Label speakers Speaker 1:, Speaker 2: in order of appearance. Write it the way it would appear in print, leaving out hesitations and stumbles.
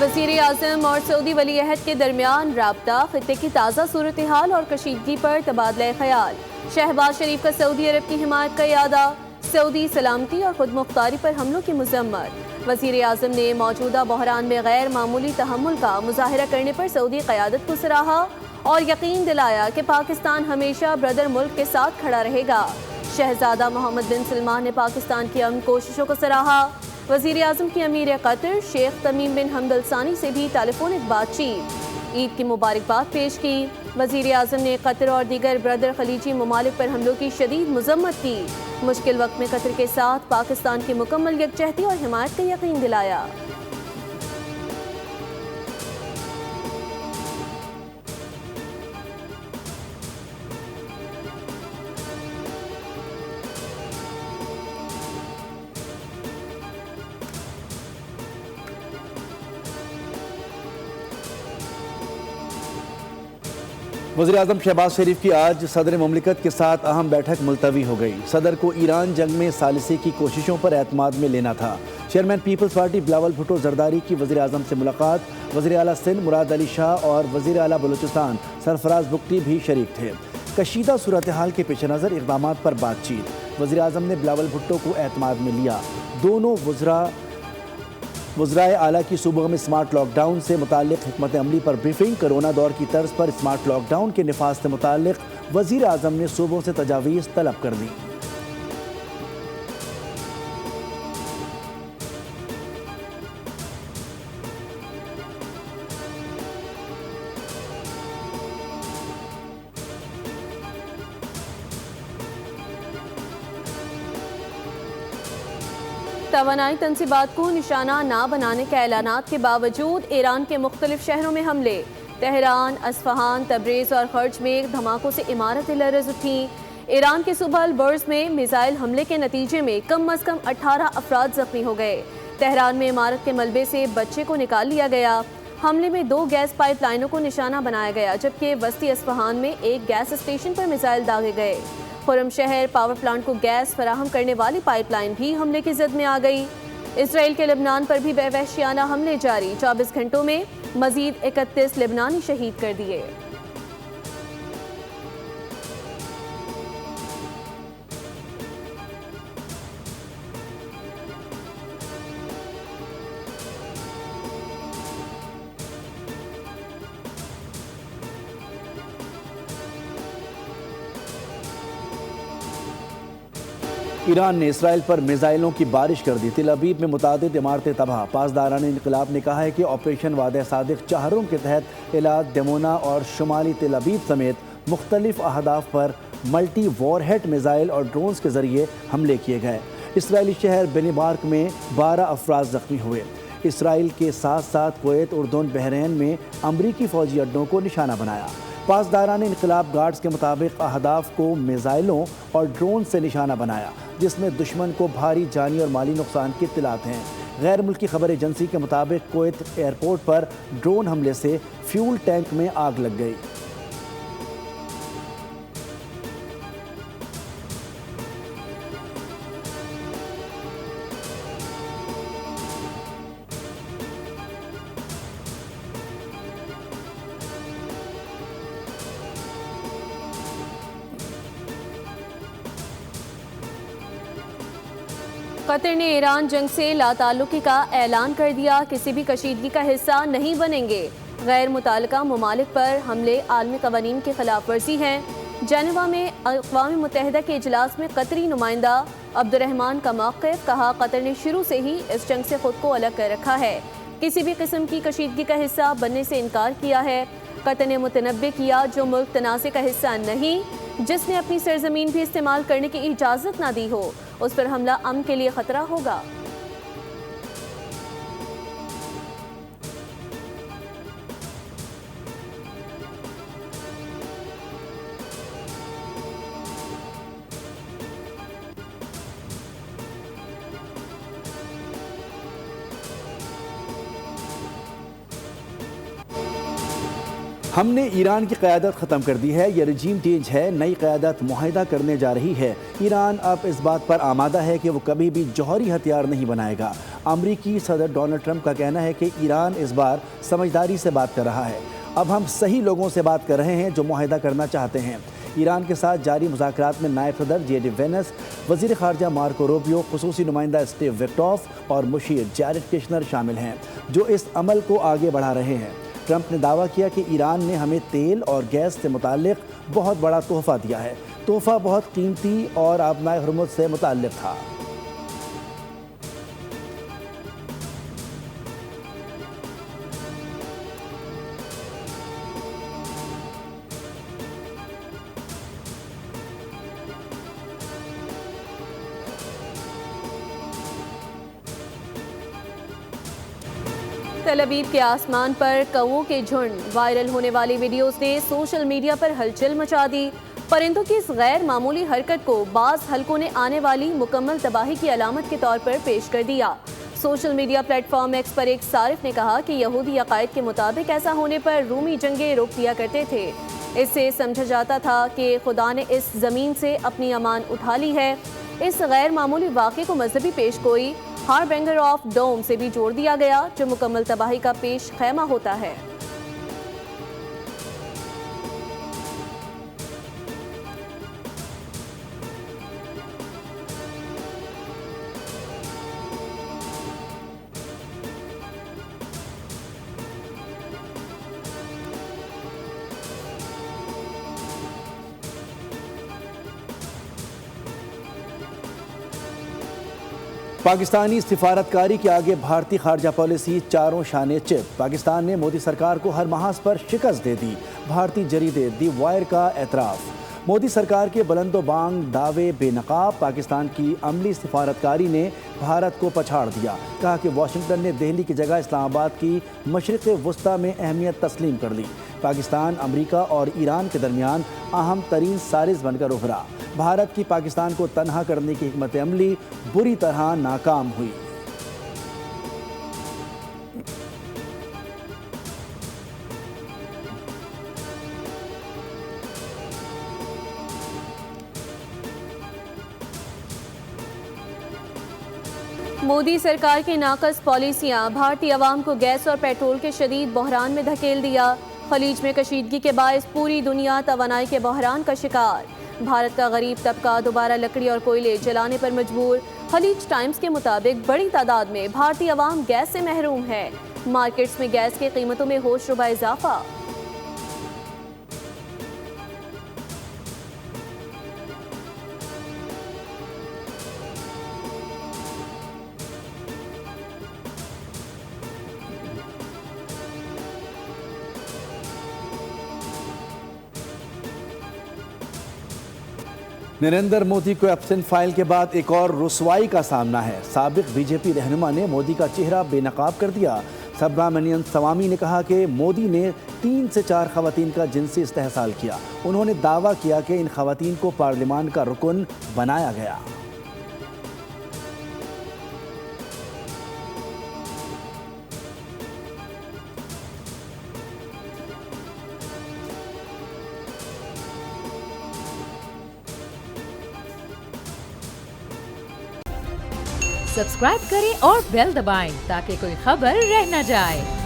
Speaker 1: वज़ीर आज़म और सऊदी वली अहद के दरमियान राब्ता, खित्ते की ताज़ा सूरत हाल और कशीदगी पर तबादला ख्याल। शहबाज शरीफ का सऊदी अरब की हिमायत का इरादा, सऊदी सलामती और खुद मुख्तारी पर हमलों की मजम्मत। वज़ीर आज़म ने मौजूदा बहरान में गैर मामूली तहम्मुल का मुजाहिरा करने पर सऊदी क़यादत को सराहा और यकीन दिलाया कि पाकिस्तान हमेशा ब्रदर मुल्क के साथ खड़ा रहेगा। शहजादा मोहम्मद बिन सलमान ने पाकिस्तान की अमन कोशिशों को सराहा। वज़ीर आज़म की अमीर कतर शेख तमीम बिन हमद अल सानी से भी टेलीफोनिक बातचीत, ईद की मुबारकबाद पेश की। वज़ीर आज़म ने कतर और दीगर ब्रदर खलीजी ममालिक पर हमलों की शदीद मजम्मत की। मुश्किल वक्त में कतर के साथ पाकिस्तान की मुकम्मल यकजहती और हिमायत का यकीन दिलाया।
Speaker 2: वज़ीर आज़म शहबाज शरीफ की आज सदर ममलिकत के साथ अहम बैठक मुलतवी हो गई। सदर को ईरान जंग में सालिसी की कोशिशों पर एतमाद में लेना था। Chairman People's Party Bilawal Bhutto Zardari की वज़ीर आज़म से मुलाकात। वज़ीर आला सिंध मुराद अली शाह और वज़ीर आला बलूचिस्तान सरफराज बुगटी भी शरीक थे। कशीदा सूरत हाल के पेश नज़र इक़दामात पर बातचीत। वज़ीर आज़म ने बिलावल भुट्टो को एतमाद में लिया। दोनों वज़राए आला की सूबों में स्मार्ट लॉकडाउन से मुताल्लिक़ हिकमत अमली पर ब्रीफिंग। कोरोना दौर की तर्ज पर स्मार्ट लॉकडाउन के निफाज से मुताल्लिक़ वज़ीर आज़म ने सूबों से तजावीज़ तलब कर दी।
Speaker 1: तवानाई तंसीबात को निशाना ना बनाने के ऐलानात के बावजूद ईरान के मुख्तलिफ शहरों में हमले। तेहरान, अस्फहान, तब्रेज़ और खर्ज में धमाकों से इमारतें लरज़ उठी। ईरान के सूबा अल-बर्ज में मिसाइल हमले के नतीजे में कम अज़ कम 18 अफराद जख्मी हो गए। तेहरान में इमारत के मलबे से बच्चे को निकाल लिया गया। हमले में 2 गैस पाइपलाइनों को निशाना बनाया गया, जबकि वस्ती अस्फहान में एक गैस स्टेशन पर मिसाइल दागे गए। खुरमशहर पावर प्लांट को गैस फराहम करने वाली पाइपलाइन भी हमले की जद में आ गई। इसराइल के लेबनान पर भी वहशियाना हमले जारी। 24 घंटों में मजीद 31 लेबनानी शहीद कर दिए।
Speaker 2: ईरान ने इसराइल पर मिसाइलों की बारिश कर दी। तिल अबीब में मुतादिद इमारतें तबाह। पासदारान इनकलाब ने कहा है कि ऑपरेशन वादे सादिक चाहरों के तहत इलाद, दमोना और शुमाली तिल अबीब समेत मुख्तलिफ अहदाफ पर मल्टी वॉरहेड मिसाइल और ड्रोन्स के जरिए हमले किए गए। इसराइली शहर बेनीबार्क में 12 अफराद जख्मी हुए। इसराइल के साथ साथ कुवैत, उर्दून, बहरीन में अमरीकी फौजी अड्डों को निशाना बनाया। पासदारान इनकलाब गार्ड्स के मुताबिक अहदाफ को मिसाइलों और ड्रोन से निशाना बनाया, जिसमें दुश्मन को भारी जानी और माली नुकसान की इत्तलात हैं। गैर मुल्की खबर एजेंसी के मुताबिक कुवैत एयरपोर्ट पर ड्रोन हमले से फ्यूल टैंक में आग लग गई।
Speaker 1: कतर ने ईरान जंग से लाताल्लुकी का ऐलान कर दिया। किसी भी कशीदगी का हिस्सा नहीं बनेंगे। गैर मुताल्लिका ममालिक पर हमले आलमी कवानीन की खिलाफ वर्जी हैं। जेनेवा में अक़वाम मुत्तहिदा के इजलास में कतरी नुमाइंदा अब्दुर्रहमान का मौक़िफ़, कहा कतर ने शुरू से ही इस जंग से खुद को अलग कर रखा है। किसी भी किस्म की कशीदगी का हिस्सा बनने से इनकार किया है। कतर ने मुतनब्बे किया, जो मुल्क तनाज़े का हिस्सा नहीं, जिसने अपनी सरजमीन भी इस्तेमाल करने की इजाज़त ना दी हो, उस पर हमला अमन के लिए खतरा होगा।
Speaker 2: हमने ईरान की क़यादत ख़त्म कर दी है। यह रजीम चेंज है। नई क़यादत मुआहिदा करने जा रही है। ईरान अब इस बात पर आमादा है कि वो कभी भी जौहरी हथियार नहीं बनाएगा। अमरीकी सदर डोनाल्ड ट्रंप का कहना है कि ईरान इस बार समझदारी से बात कर रहा है। अब हम सही लोगों से बात कर रहे हैं जो मुआहदा करना चाहते हैं। ईरान के साथ जारी मुज़ाकरात में नायब सदर जेडी वेनेस, वज़ीर ख़ारजा मार्को रूबियो, ख़ुसूसी नुमाइंदा स्टीव विक्टॉफ और मुशीर जैरेड किश्नर शामिल हैं, जो इस अमल को आगे बढ़ा रहे हैं। ट्रंप ने दावा किया कि ईरान ने हमें तेल और गैस से मुताल्लिक़ बहुत बड़ा तोहफ़ा दिया है। तोहफ़ा बहुत कीमती और आबनाए हुर्मुज़ से मुताल्लिक़ था।
Speaker 1: तल अवीव के आसमान पर कौओं के झुंड, वायरल होने वाली वीडियोस ने सोशल मीडिया पर हलचल मचा दी। परिंदों की इस गैर मामूली हरकत को बाज़ हलकों ने आने वाली मुकम्मल तबाही की अलामत के तौर पर पेश कर दिया। सोशल मीडिया प्लेटफॉर्म एक्स पर एक सारिफ ने कहा कि यहूदी अकायद के मुताबिक ऐसा होने पर रूमी जंगे रोक दिया करते थे। इससे समझा जाता था कि खुदा ने इस ज़मीन से अपनी अमान उठा ली है। इस गैर मामूली वाक़े को मजहबी पेशगोई हार्बिंगर ऑफ डोम से भी जोड़ दिया गया, जो मुकम्मल तबाही का पेश खैमा होता है।
Speaker 2: पाकिस्तानी सिफारतकारी के आगे भारतीय खारजा पॉलिसी चारों शाने चित। पाकिस्तान ने मोदी सरकार को हर महाज पर शिकस्त दे दी। भारतीय जरीदे दी वायर का एतराफ़। मोदी सरकार के बुलंदोबांग दावे बेनकाब। पाकिस्तान की अमली सिफारतकारी ने भारत को पछाड़ दिया। कहा कि वाशिंगटन ने दिल्ली की जगह इस्लामाबाद की मशरिक़ वस्ता में अहमियत तस्लीम कर ली। पाकिस्तान, अमरीका और ईरान के दरमियान अहम तरीन साजिश बनकर उभरा। भारत की पाकिस्तान को तनहा करने की हिकमत अमली बुरी तरह नाकाम हुई।
Speaker 1: मोदी सरकार की नाकस पॉलिसियां भारतीय अवाम को गैस और पेट्रोल के शदीद बहरान में धकेल दिया। खलीज में कशीदगी के बायस पूरी दुनिया तवानाई के बहरान का शिकार। भारत का गरीब तबका दोबारा लकड़ी और कोयले जलाने पर मजबूर। खलीज टाइम्स के मुताबिक बड़ी तादाद में भारतीय अवाम गैस से महरूम है। मार्केट्स में गैस की कीमतों में होशरुबा इजाफा।
Speaker 2: नरेंद्र मोदी को एब्सेंट फाइल के बाद एक और रुसवाई का सामना है। साबिक बीजेपी रहनुमा ने मोदी का चेहरा बेनकाब कर दिया। सुब्रमण्यम स्वामी ने कहा कि मोदी ने 3 से 4 खवातीन का जिनसी इस्तेहसाल किया। उन्होंने दावा किया कि इन खवातीन को पार्लियामान का रुकन बनाया गया।
Speaker 3: सब्सक्राइब करें और बेल दबाएं ताकि कोई खबर रह न जाए।